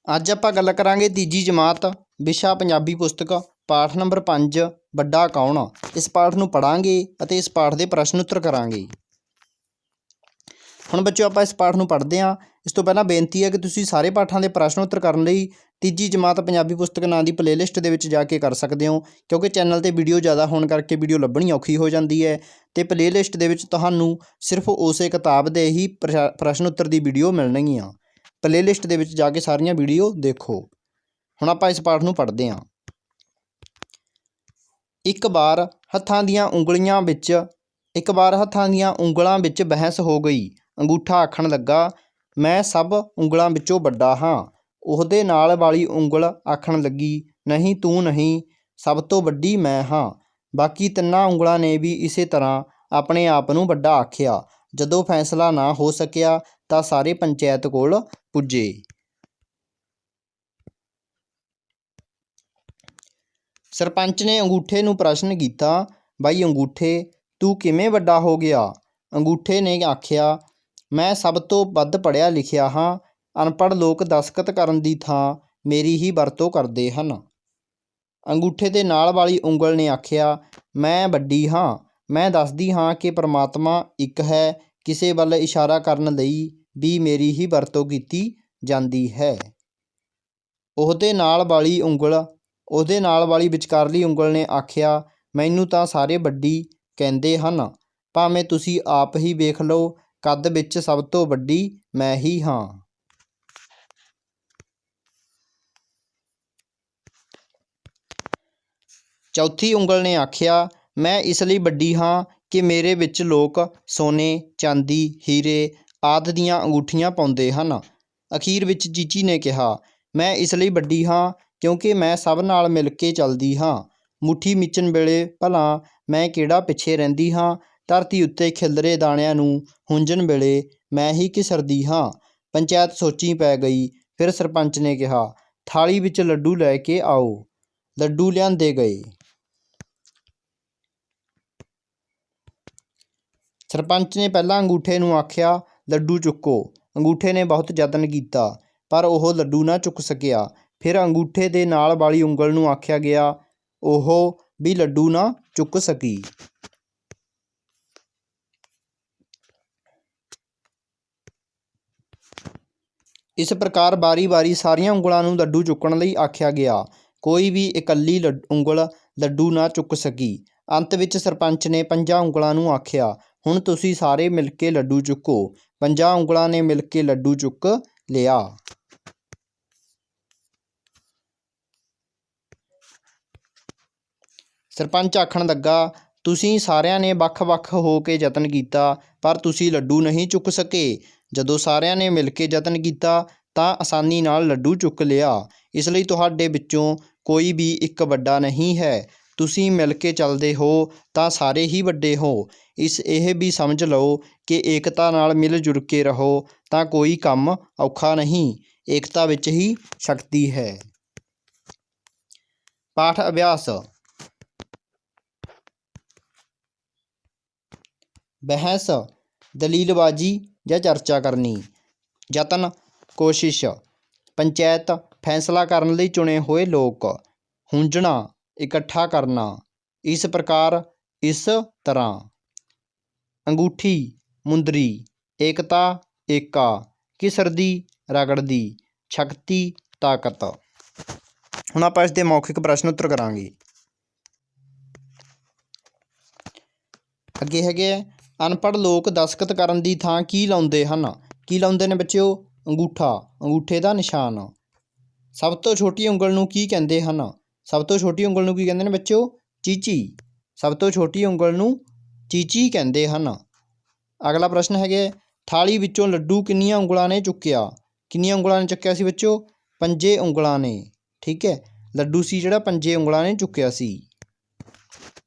ਅੱਜ ਆਪਾਂ ਗੱਲ ਕਰਾਂਗੇ ਤੀਜੀ ਜਮਾਤ ਵਿਸ਼ਾ ਪੰਜਾਬੀ ਪੁਸਤਕ ਪਾਠ ਨੰਬਰ 5 ਵੱਡਾ ਕੌਣ। ਇਸ ਪਾਠ ਨੂੰ ਪੜ੍ਹਾਂਗੇ ਅਤੇ ਇਸ ਪਾਠ ਦੇ ਪ੍ਰਸ਼ਨ ਉੱਤਰ ਕਰਾਂਗੇ। ਹੁਣ ਬੱਚਿਓ ਆਪਾਂ ਇਸ ਪਾਠ ਨੂੰ ਪੜ੍ਹਦੇ ਹਾਂ। ਇਸ ਤੋਂ ਪਹਿਲਾਂ ਬੇਨਤੀ ਹੈ ਕਿ ਤੁਸੀਂ ਸਾਰੇ ਪਾਠਾਂ ਦੇ ਪ੍ਰਸ਼ਨ ਉੱਤਰ ਕਰਨ ਲਈ ਤੀਜੀ ਜਮਾਤ ਪੰਜਾਬੀ ਪੁਸਤਕ ਨਾਂ ਦੀ ਪਲੇਲਿਸਟ ਦੇ ਵਿੱਚ ਜਾ ਕੇ ਕਰ ਸਕਦੇ ਹੋ, ਕਿਉਂਕਿ ਚੈਨਲ 'ਤੇ ਵੀਡੀਓ ਜ਼ਿਆਦਾ ਹੋਣ ਕਰਕੇ ਵੀਡੀਓ ਲੱਭਣੀ ਔਖੀ ਹੋ ਜਾਂਦੀ ਹੈ ਅਤੇ ਪਲੇਲਿਸਟ ਦੇ ਵਿੱਚ ਤੁਹਾਨੂੰ ਸਿਰਫ ਉਸੇ ਕਿਤਾਬ ਦੇ ਹੀ ਪ੍ਰਸ਼ਨ ਉੱਤਰ ਦੀ ਵੀਡੀਓ ਮਿਲਣਗੀਆਂ। ਪਲੇਲਿਸਟ ਦੇ ਵਿੱਚ ਜਾ ਕੇ ਸਾਰੀਆਂ ਵੀਡੀਓ ਦੇਖੋ। ਹੁਣ ਆਪਾਂ ਇਸ ਪਾਠ ਨੂੰ ਪੜ੍ਹਦੇ ਹਾਂ। ਇੱਕ ਵਾਰ ਹੱਥਾਂ ਦੀਆਂ ਉਂਗਲਾਂ ਵਿੱਚ ਬਹਿਸ ਹੋ ਗਈ। ਅੰਗੂਠਾ ਆਖਣ ਲੱਗਾ, ਮੈਂ ਸਭ ਉਂਗਲਾਂ ਵਿੱਚੋਂ ਵੱਡਾ ਹਾਂ। ਉਹਦੇ ਨਾਲ ਵਾਲੀ ਉਂਗਲ ਆਖਣ ਲੱਗੀ, ਨਹੀਂ ਤੂੰ ਨਹੀਂ, ਸਭ ਤੋਂ ਵੱਡੀ ਮੈਂ ਹਾਂ। ਬਾਕੀ ਤਿੰਨਾਂ ਉਂਗਲਾਂ ਨੇ ਵੀ ਇਸੇ ਤਰ੍ਹਾਂ ਆਪਣੇ ਆਪ ਨੂੰ ਵੱਡਾ ਆਖਿਆ। ਜਦੋਂ ਫੈਸਲਾ ਨਾ ਹੋ ਸਕਿਆ ਤਾਂ ਸਾਰੇ ਪੰਚਾਇਤ ਕੋਲ ਪੁੱਜੇ। ਸਰਪੰਚ ਨੇ ਅੰਗੂਠੇ ਨੂੰ ਪ੍ਰਸ਼ਨ ਕੀਤਾ, ਬਾਈ ਅੰਗੂਠੇ, ਤੂੰ ਕਿਵੇਂ ਵੱਡਾ ਹੋ ਗਿਆ? ਅੰਗੂਠੇ ਨੇ ਆਖਿਆ, ਮੈਂ ਸਭ ਤੋਂ ਵੱਧ ਪੜ੍ਹਿਆ ਲਿਖਿਆ ਹਾਂ। ਅਨਪੜ੍ਹ ਲੋਕ ਦਸਤਖਤ ਕਰਨ ਦੀ ਥਾਂ ਮੇਰੀ ਹੀ ਵਰਤੋਂ ਕਰਦੇ ਹਨ। ਅੰਗੂਠੇ ਦੇ ਨਾਲ ਵਾਲੀ ਉਂਗਲ ਨੇ ਆਖਿਆ, ਮੈਂ ਵੱਡੀ ਹਾਂ। ਮੈਂ ਦੱਸਦੀ ਹਾਂ ਕਿ ਪਰਮਾਤਮਾ ਇੱਕ ਹੈ। ਕਿਸੇ ਵੱਲ ਇਸ਼ਾਰਾ ਕਰਨ ਲਈ ਵੀ ਮੇਰੀ ਹੀ ਵਰਤੋਂ ਕੀਤੀ ਜਾਂਦੀ ਹੈ। ਉਹਦੇ ਨਾਲ ਵਾਲੀ ਵਿਚਕਾਰਲੀ ਉਂਗਲ ਨੇ ਆਖਿਆ, ਮੈਨੂੰ ਤਾਂ ਸਾਰੇ ਵੱਡੀ ਕਹਿੰਦੇ ਹਨ। ਭਾਵੇਂ ਤੁਸੀਂ ਆਪ ਹੀ ਵੇਖ ਲਓ, ਕੱਦ ਵਿੱਚ ਸਭ ਤੋਂ ਵੱਡੀ ਮੈਂ ਹੀ ਹਾਂ। ਚੌਥੀ ਉਂਗਲ ਨੇ ਆਖਿਆ, ਮੈਂ ਇਸ ਲਈ ਵੱਡੀ ਹਾਂ ਕਿ ਮੇਰੇ ਵਿੱਚ ਲੋਕ ਸੋਨੇ, ਚਾਂਦੀ, ਹੀਰੇ ਆਦਿ ਦੀਆਂ ਅੰਗੂਠੀਆਂ ਪਾਉਂਦੇ ਹਨ। ਅਖੀਰ ਵਿੱਚ ਚੀਚੀ ਨੇ ਕਿਹਾ, ਮੈਂ ਇਸ ਲਈ ਵੱਡੀ ਹਾਂ ਕਿਉਂਕਿ ਮੈਂ ਸਭ ਨਾਲ ਮਿਲ ਕੇ ਚੱਲਦੀ ਹਾਂ। ਮੁੱਠੀ ਮਿਚਣ ਵੇਲੇ ਭਲਾ ਮੈਂ ਕਿਹੜਾ ਪਿੱਛੇ ਰਹਿੰਦੀ ਹਾਂ। ਧਰਤੀ ਉੱਤੇ ਖਿਲਰੇ ਦਾਣਿਆਂ ਨੂੰ ਹੁੰਜਣ ਵੇਲੇ ਮੈਂ ਹੀ ਘਿਸਰਦੀ ਹਾਂ। ਪੰਚਾਇਤ ਸੋਚੀ ਪੈ ਗਈ। ਫਿਰ ਸਰਪੰਚ ਨੇ ਕਿਹਾ, ਥਾਲੀ ਵਿੱਚ ਲੱਡੂ ਲੈ ਕੇ ਆਓ। ਲੱਡੂ ਲਿਆਂਦੇ ਗਏ। ਸਰਪੰਚ ਨੇ ਪਹਿਲਾਂ ਅੰਗੂਠੇ ਨੂੰ ਆਖਿਆ, ਲੱਡੂ ਚੁੱਕੋ। ਅੰਗੂਠੇ ਨੇ ਬਹੁਤ ਯਤਨ ਕੀਤਾ, ਪਰ ਉਹ ਲੱਡੂ ਨਾ ਚੁੱਕ ਸਕਿਆ। ਫਿਰ ਅੰਗੂਠੇ ਦੇ ਨਾਲ ਵਾਲੀ ਉਂਗਲ ਨੂੰ ਆਖਿਆ ਗਿਆ, ਉਹ ਵੀ ਲੱਡੂ ਨਾ ਚੁੱਕ ਸਕੀ। ਇਸ ਪ੍ਰਕਾਰ ਵਾਰੀ-ਵਾਰੀ ਸਾਰੀਆਂ ਉਂਗਲਾਂ ਨੂੰ ਲੱਡੂ ਚੁੱਕਣ ਲਈ ਆਖਿਆ ਗਿਆ। ਕੋਈ ਵੀ ਇਕੱਲੀ ਉਂਗਲ ਲੱਡੂ ਨਾ ਚੁੱਕ ਸਕੀ। ਅੰਤ ਵਿੱਚ ਸਰਪੰਚ ਨੇ 5 ਉਂਗਲਾਂ ਨੂੰ ਆਖਿਆ, ਹੁਣ ਤੁਸੀਂ ਸਾਰੇ ਮਿਲ ਕੇ ਲੱਡੂ ਚੁੱਕੋ। 5 ਉਂਗਲਾਂ ਨੇ ਮਿਲ ਕੇ ਲੱਡੂ ਚੁੱਕ ਲਿਆ। ਸਰਪੰਚ ਆਖਣ ਲੱਗਾ, ਤੁਸੀਂ ਸਾਰਿਆਂ ਨੇ ਵੱਖ-ਵੱਖ ਹੋ ਕੇ ਯਤਨ ਕੀਤਾ, ਪਰ ਤੁਸੀਂ ਲੱਡੂ ਨਹੀਂ ਚੁੱਕ ਸਕੇ। ਜਦੋਂ ਸਾਰਿਆਂ ਨੇ ਮਿਲ ਕੇ ਯਤਨ ਕੀਤਾ ਤਾਂ ਆਸਾਨੀ ਨਾਲ ਲੱਡੂ ਚੁੱਕ ਲਿਆ। ਇਸ ਲਈ ਤੁਹਾਡੇ ਵਿੱਚੋਂ ਕੋਈ ਵੀ ਇੱਕ ਵੱਡਾ ਨਹੀਂ ਹੈ। ਤੁਸੀਂ ਮਿਲ ਕੇ ਚੱਲਦੇ ਹੋ ਤਾਂ ਸਾਰੇ ਹੀ ਵੱਡੇ ਹੋ। ਇਹ ਵੀ ਸਮਝ ਲਓ ਕਿ ਏਕਤਾ ਨਾਲ ਮਿਲ ਜੁਲ ਕੇ ਰਹੋ ਤਾਂ ਕੋਈ ਕੰਮ ਔਖਾ ਨਹੀਂ। ਏਕਤਾ ਵਿੱਚ ਹੀ ਸ਼ਕਤੀ ਹੈ। ਪਾਠ ਅਭਿਆਸ। ਬਹਿਸ, ਦਲੀਲਬਾਜ਼ੀ ਜਾਂ ਚਰਚਾ ਕਰਨੀ। ਯਤਨ, ਕੋਸ਼ਿਸ਼। ਪੰਚਾਇਤ, ਫੈਸਲਾ ਕਰਨ ਲਈ ਚੁਣੇ ਹੋਏ ਲੋਕ। ਹੁੰਜਣਾ, ਇਕੱਠਾ ਕਰਨਾ। ਇਸ ਪ੍ਰਕਾਰ, ਇਸ ਤਰ੍ਹਾਂ। ਅੰਗੂਠੀ, ਮੁੰਦਰੀ। ਏਕਤਾ, ਏਕਾ। ਘਿਸਰਦੀ, ਰਗੜਦੀ। ਸ਼ਕਤੀ, ਤਾਕਤ। ਹੁਣ ਆਪਾਂ ਇਸ ਦੇ ਮੌਖਿਕ ਪ੍ਰਸ਼ਨ ਉੱਤਰ ਕਰਾਂਗੇ। ਅੱਗੇ ਹੈਗੇ ਆ, ਅਨਪੜ੍ਹ ਲੋਕ ਦਸਤਖਤ ਕਰਨ ਦੀ ਥਾਂ ਕੀ ਲਾਉਂਦੇ ਹਨ? ਕੀ ਲਾਉਂਦੇ ਨੇ ਬੱਚਿਓ? ਅੰਗੂਠਾ, ਅੰਗੂਠੇ ਦਾ ਨਿਸ਼ਾਨ। ਸਭ ਤੋਂ ਛੋਟੀ ਉਂਗਲ ਨੂੰ ਕੀ ਕਹਿੰਦੇ ਹਨ? ਸਭ ਤੋਂ ਛੋਟੀ ਉਂਗਲ ਨੂੰ ਕੀ ਕਹਿੰਦੇ ਨੇ ਬੱਚਿਓ? ਚੀਚੀ। ਸਭ ਤੋਂ ਛੋਟੀ ਉਂਗਲ ਨੂੰ ਚੀਚੀ ਕਹਿੰਦੇ ਹਨ। ਅਗਲਾ ਪ੍ਰਸ਼ਨ ਹੈਗਾ, ਥਾਲੀ ਵਿੱਚੋਂ ਲੱਡੂ ਕਿੰਨੀਆਂ ਉਂਗਲਾਂ ਨੇ ਚੁੱਕਿਆ? ਕਿੰਨੀਆਂ ਉਂਗਲਾਂ ਨੇ ਚੁੱਕਿਆ ਸੀ ਬੱਚਿਓ? 5 ਉਂਗਲਾਂ ਨੇ। ਠੀਕ ਹੈ, ਲੱਡੂ ਸੀ ਜਿਹੜਾ 5 ਉਂਗਲਾਂ ਨੇ ਚੁੱਕਿਆ ਸੀ।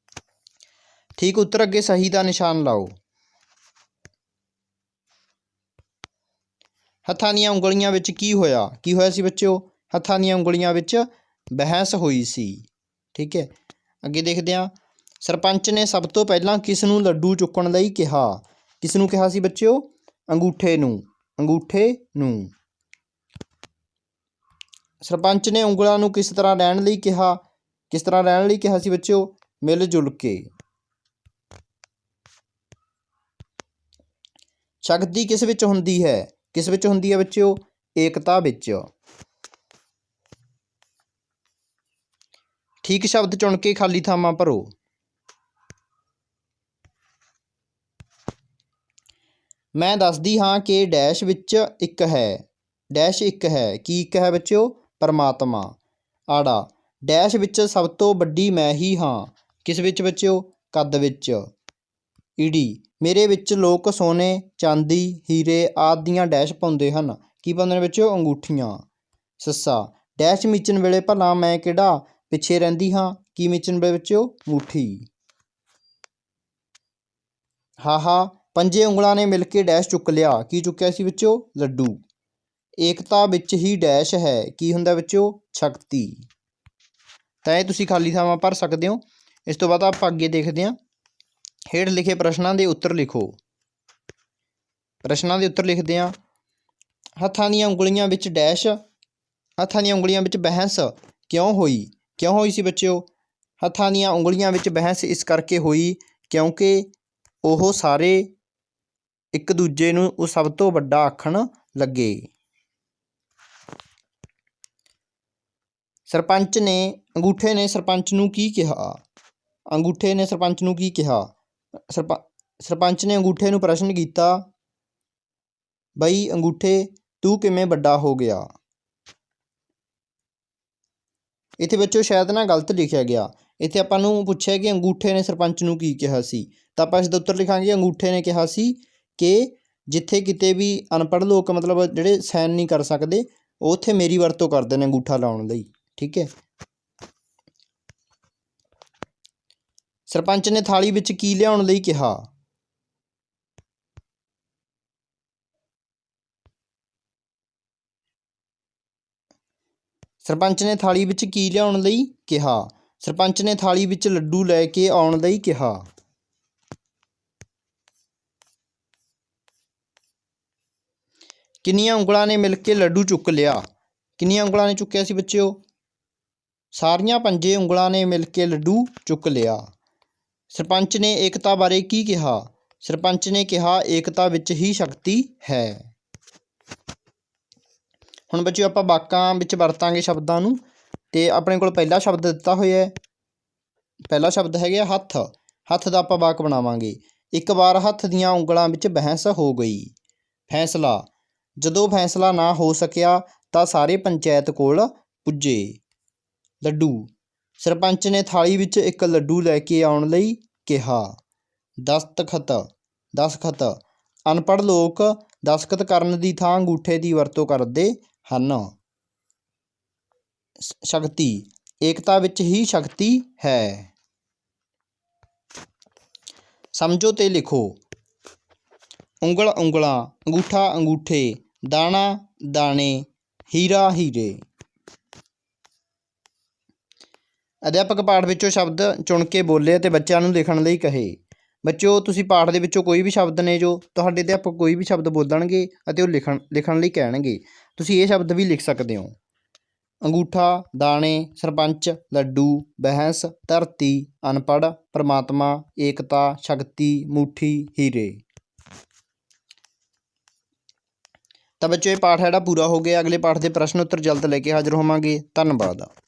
ਠੀਕ ਉੱਤਰ ਅੱਗੇ ਸਹੀ ਦਾ ਨਿਸ਼ਾਨ ਲਾਓ। ਹੱਥਾਂ ਦੀਆਂ ਉਂਗਲੀਆਂ ਵਿੱਚ ਕੀ ਹੋਇਆ? ਕੀ ਹੋਇਆ ਸੀ ਬੱਚਿਓ? ਹੱਥਾਂ ਦੀਆਂ ਉਂਗਲੀਆਂ ਵਿੱਚ ਬਹਿਸ ਹੋਈ ਸੀ। ਠੀਕ ਹੈ, ਅੱਗੇ ਦੇਖਦੇ ਹਾਂ। ਸਰਪੰਚ ਨੇ ਸਭ ਤੋਂ ਪਹਿਲਾਂ ਕਿਸ ਨੂੰ ਲੱਡੂ ਚੁੱਕਣ ਲਈ ਕਿਹਾ? ਕਿਸ ਨੂੰ ਕਿਹਾ ਸੀ ਬੱਚਿਓ? ਅੰਗੂਠੇ ਨੂੰ। ਅੰਗੂਠੇ ਨੂੰ। ਸਰਪੰਚ ਨੇ ਉਂਗਲਾਂ ਨੂੰ ਕਿਸ ਤਰ੍ਹਾਂ ਰਹਿਣ ਲਈ ਕਿਹਾ? ਕਿਸ ਤਰ੍ਹਾਂ ਰਹਿਣ ਲਈ ਕਿਹਾ ਸੀ ਬੱਚਿਓ? ਮਿਲ ਜੁਲ ਕੇ। ਸ਼ਕਤੀ ਕਿਸ ਵਿੱਚ ਹੁੰਦੀ ਹੈ? ਕਿਸ ਵਿੱਚ ਹੁੰਦੀ ਹੈ ਬੱਚਿਓ? ਏਕਤਾ ਵਿੱਚ। ਠੀਕ ਸ਼ਬਦ ਚੁਣ ਕੇ ਖਾਲੀ ਥਾਵਾਂ ਭਰੋ। ਮੈਂ ਦੱਸਦੀ ਹਾਂ ਕਿ ਡੈਸ਼ ਵਿੱਚ ਇੱਕ ਹੈ। ਡੈਸ਼ ਇੱਕ ਹੈ। ਕੀ ਇੱਕ ਹੈ ਬੱਚਿਓ? ਪਰਮਾਤਮਾ। ਆੜਾ, ਡੈਸ਼ ਵਿੱਚ ਸਭ ਤੋਂ ਵੱਡੀ ਮੈਂ ਹੀ ਹਾਂ। ਕਿਸ ਵਿੱਚ ਬੱਚਿਓ? ਕੱਦ ਵਿੱਚ। ਈੜੀ, ਮੇਰੇ ਵਿੱਚ ਲੋਕ ਸੋਨੇ, ਚਾਂਦੀ, ਹੀਰੇ ਆਦਿ ਦੀਆਂ ਡੈਸ਼ ਪਾਉਂਦੇ ਹਨ। ਕੀ ਪਾਉਂਦੇ ਨੇ ਬੱਚਿਓ? ਅੰਗੂਠੀਆਂ। ਸੱਸਾ, ਡੈਸ਼ ਮੀਚਣ ਵੇਲੇ ਭਲਾ ਮੈਂ ਕਿਹੜਾ ਪਿੱਛੇ ਰਹਿੰਦੀ ਹਾਂ। ਕੀ ਮੀਚਣ ਵੇਲੇ ਬੱਚਿਓ? ਅੰਗੂਠੀ। ਹਾਹਾ, ਪੰਜੇ ਉਂਗਲਾਂ ਨੇ ਮਿਲ ਕੇ ਡੈਸ਼ ਚੁੱਕ ਲਿਆ। ਕੀ ਚੁੱਕਿਆ ਸੀ ਬੱਚਿਓ? ਲੱਡੂ। ਏਕਤਾ ਵਿੱਚ ਹੀ ਡੈਸ਼ ਹੈ। ਕੀ ਹੁੰਦਾ ਬੱਚਿਓ? ਸ਼ਕਤੀ। ਤਾਂ ਇਹ ਤੁਸੀਂ ਖਾਲੀ ਥਾਵਾਂ ਭਰ ਸਕਦੇ ਹੋ। ਇਸ ਤੋਂ ਬਾਅਦ ਆਪਾਂ ਅੱਗੇ ਦੇਖਦੇ ਹਾਂ। ਹੇਠ ਲਿਖੇ ਪ੍ਰਸ਼ਨਾਂ ਦੇ ਉੱਤਰ ਲਿਖੋ। ਪ੍ਰਸ਼ਨਾਂ ਦੇ ਉੱਤਰ ਲਿਖਦੇ ਹਾਂ। ਹੱਥਾਂ ਦੀਆਂ ਉਂਗਲੀਆਂ ਵਿੱਚ ਡੈਸ਼, ਹੱਥਾਂ ਦੀਆਂ ਉਂਗਲੀਆਂ ਵਿੱਚ ਬਹਿਸ ਕਿਉਂ ਹੋਈ? ਕਿਉਂ ਹੋਈ ਸੀ ਬੱਚਿਓ? ਹੱਥਾਂ ਦੀਆਂ ਉਂਗਲੀਆਂ ਵਿੱਚ ਬਹਿਸ ਇਸ ਕਰਕੇ ਹੋਈ ਕਿਉਂਕਿ ਉਹ ਸਾਰੇ ਇੱਕ ਦੂਜੇ ਨੂੰ ਉਹ ਸਭ ਤੋਂ ਵੱਡਾ ਆਖਣ ਲੱਗੇ। ਸਰਪੰਚ ਨੇ ਅੰਗੂਠੇ ਨੇ ਸਰਪੰਚ ਨੂੰ ਕੀ ਕਿਹਾ? ਅੰਗੂਠੇ ਨੇ ਸਰਪੰਚ ਨੂੰ ਕੀ ਕਿਹਾ? ਸਰਪੰਚ ਨੇ ਅੰਗੂਠੇ ਨੂੰ ਪ੍ਰਸ਼ਨ ਕੀਤਾ, ਬਈ ਅੰਗੂਠੇ ਤੂੰ ਕਿਵੇਂ ਵੱਡਾ ਹੋ ਗਿਆ? ਇੱਥੇ ਬੱਚਿਓ ਸ਼ਾਇਦ ਨਾ ਗਲਤ ਲਿਖਿਆ ਗਿਆ। ਇੱਥੇ ਆਪਾਂ ਨੂੰ ਪੁੱਛਿਆ ਕਿ ਅੰਗੂਠੇ ਨੇ ਸਰਪੰਚ ਨੂੰ ਕੀ ਕਿਹਾ ਸੀ, ਤਾਂ ਆਪਾਂ ਇਸ ਦਾ ਉੱਤਰ ਲਿਖਾਂਗੇ ਅੰਗੂਠੇ ਨੇ ਕਿਹਾ ਸੀ ਕਿ ਜਿੱਥੇ ਕਿਤੇ ਵੀ ਅਨਪੜ੍ਹ ਲੋਕ ਮਤਲਬ ਜਿਹੜੇ ਸਾਈਨ ਨਹੀਂ ਕਰ ਸਕਦੇ, ਉਹ ਉੱਥੇ ਮੇਰੀ ਵਰਤੋਂ ਕਰਦੇ ਨੇ ਅੰਗੂਠਾ ਲਾਉਣ ਲਈ। ਠੀਕ ਹੈ। ਸਰਪੰਚ ਨੇ ਥਾਲੀ ਵਿੱਚ ਕੀ ਲਿਆਉਣ ਲਈ ਕਿਹਾ? ਸਰਪੰਚ ਨੇ ਥਾਲੀ ਵਿੱਚ ਕੀ ਲਿਆਉਣ ਲਈ ਕਿਹਾ? ਸਰਪੰਚ ਨੇ ਥਾਲੀ ਵਿੱਚ ਲੱਡੂ ਲੈ ਕੇ ਆਉਣ ਲਈ ਕਿਹਾ। ਕਿੰਨੀਆਂ ਉਂਗਲਾਂ ਨੇ ਮਿਲ ਕੇ ਲੱਡੂ ਚੁੱਕ ਲਿਆ? ਕਿੰਨੀਆਂ ਉਂਗਲਾਂ ਨੇ ਚੁੱਕਿਆ ਸੀ ਬੱਚਿਓ? ਸਾਰੀਆਂ ਪੰਜੇ ਉਂਗਲਾਂ ਨੇ ਮਿਲ ਕੇ ਲੱਡੂ ਚੁੱਕ ਲਿਆ। ਸਰਪੰਚ ਨੇ ਏਕਤਾ ਬਾਰੇ ਕੀ ਕਿਹਾ? ਸਰਪੰਚ ਨੇ ਕਿਹਾ ਏਕਤਾ ਵਿੱਚ ਹੀ ਸ਼ਕਤੀ ਹੈ। ਹੁਣ ਬੱਚਿਓ ਆਪਾਂ ਵਾਕਾਂ ਵਿੱਚ ਵਰਤਾਂਗੇ ਸ਼ਬਦਾਂ ਨੂੰ, ਅਤੇ ਆਪਣੇ ਕੋਲ ਪਹਿਲਾ ਸ਼ਬਦ ਦਿੱਤਾ ਹੋਇਆ। ਪਹਿਲਾ ਸ਼ਬਦ ਹੈਗਾ ਹੱਥ। ਹੱਥ ਦਾ ਆਪਾਂ ਵਾਕ ਬਣਾਵਾਂਗੇ। ਇੱਕ ਵਾਰ ਹੱਥ ਦੀਆਂ ਉਂਗਲਾਂ ਵਿੱਚ ਬਹਿਸ ਹੋ ਗਈ। ਫੈਸਲਾ, ਜਦੋਂ ਫੈਸਲਾ ਨਾ ਹੋ ਸਕਿਆ ਤਾਂ ਸਾਰੇ ਪੰਚਾਇਤ ਕੋਲ ਪੁੱਜੇ। ਲੱਡੂ, ਸਰਪੰਚ ਨੇ ਥਾਲੀ ਵਿੱਚ ਇੱਕ ਲੱਡੂ ਲੈ ਕੇ ਆਉਣ ਲਈ ਕਿਹਾ। ਦਸਤਖਤ, ਦਸਤਖਤ, ਅਨਪੜ੍ਹ ਲੋਕ ਦਸਤਖਤ ਕਰਨ ਦੀ ਥਾਂ ਅੰਗੂਠੇ ਦੀ ਵਰਤੋਂ ਕਰਦੇ ਹਨ। ਸ਼ਕਤੀ, ਏਕਤਾ ਵਿੱਚ ਹੀ ਸ਼ਕਤੀ ਹੈ। ਸਮਝੋ ਤੇ ਲਿਖੋ। ਉਂਗਲ ਉਂਗਲਾਂ, ਅੰਗੂਠਾ ਅੰਗੂਠੇ, ਦਾਣਾ ਦਾਣੇ, ਹੀਰਾ ਹੀਰੇ। ਅਧਿਆਪਕ ਪਾਠ ਵਿੱਚੋਂ ਸ਼ਬਦ ਚੁਣ ਕੇ ਬੋਲੇ ਅਤੇ ਬੱਚਿਆਂ ਨੂੰ ਲਿਖਣ ਲਈ ਕਹੇ। ਬੱਚਿਓ ਤੁਸੀਂ ਪਾਠ ਦੇ ਵਿੱਚੋਂ ਕੋਈ ਵੀ ਸ਼ਬਦ ਨੇ ਜੋ ਤੁਹਾਡੇ ਅਧਿਆਪਕ ਕੋਈ ਵੀ ਸ਼ਬਦ ਬੋਲਣਗੇ ਅਤੇ ਉਹ ਲਿਖਣ ਲਈ ਕਹਿਣਗੇ, ਤੁਸੀਂ ਇਹ ਸ਼ਬਦ ਵੀ ਲਿਖ ਸਕਦੇ ਹੋ। ਅੰਗੂਠਾ, ਦਾਣੇ, ਸਰਪੰਚ, ਲੱਡੂ, ਬਹਿਸ, ਧਰਤੀ, ਅਨਪੜ੍ਹ, ਪਰਮਾਤਮਾ, ਏਕਤਾ, ਸ਼ਕਤੀ, ਮੁੱਠੀ, ਹੀਰੇ। ਤਾਂ ਬੱਚਿਓ ਇਹ ਪਾਠ ਜਿਹੜਾ ਪੂਰਾ ਹੋ ਗਿਆ। ਅਗਲੇ ਪਾਠ ਦੇ ਪ੍ਰਸ਼ਨ ਉੱਤਰ ਜਲਦ ਲੈ ਕੇ ਹਾਜ਼ਰ ਹੋਵਾਂਗੇ। ਧੰਨਵਾਦ।